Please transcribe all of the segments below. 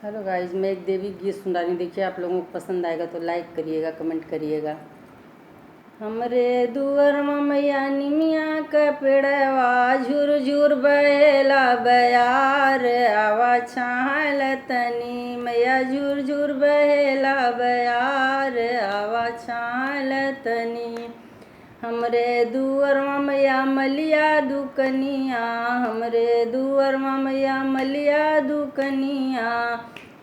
Hello guys, मैं एक देवी गीत सुना रही हूँ। देखिए, आप लोगों को पसंद आएगा तो लाइक करिएगा, कमेंट करिएगा। हमरे दुअर मैया निमिया क पेड़वा झुर झुर बहेला बयार आवा छाल तनी मैया झुर झुर बहेला बयार आवा छाल तनी। हमरे दुअर मैया मलिया दुकनिया, हमरे दुअर मैया मलिया दुकनिया,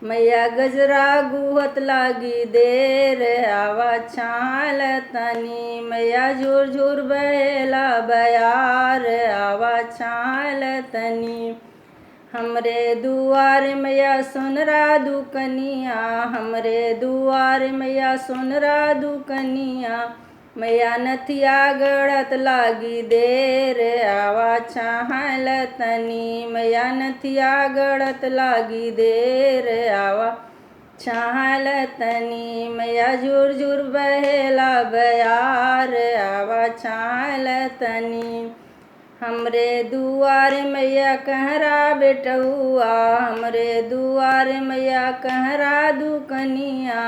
मैया गजरा गुहत लागी देर आवा छाल तनी मैया झुर झुर बहेला बयार आवा छाल तनी। हमरे दुआर मैया सोनरा दुकनिया, हमरे दुआर मैया सोनरा दुकनिया, मैया नथिया गड़त लागी देर आवा छाल तनी मैया नथिया गड़त लागी देर आवा छाल तनी मैया झुर झुर बहेला बयार आवा छाल तनी। हमरे दुआर मैया कहरा बेटहुआ, हमरे दुआर मैया कहरा दुकनिया,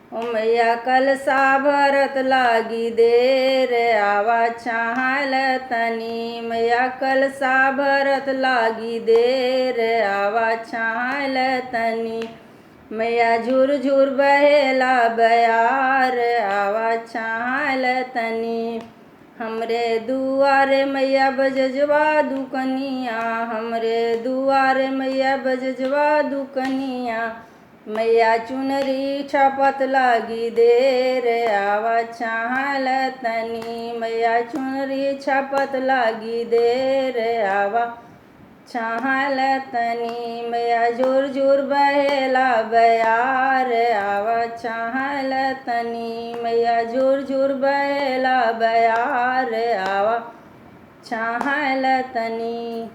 ओ मैया कलसा भरत लागी देर आवा छाल तनी मैया कलसा भरत लागी देर आवा छाल तनी मैया झुर झुर बहेला बयार आवा छाल तनी। हमरे दुआरे मैया बजजवा दुकनिया, हमरे दुआरे मैया बजजवा दुकनिया, मैया चुनरी छपत लागी देर आवा छाल तनी मैया चुनरी छपत लागी देर आवा छाल तनी मैया झुर झुर बहेला बयार आवा छाल तनी मैया झुर झुर बहेला बयार आवा छाल तनी।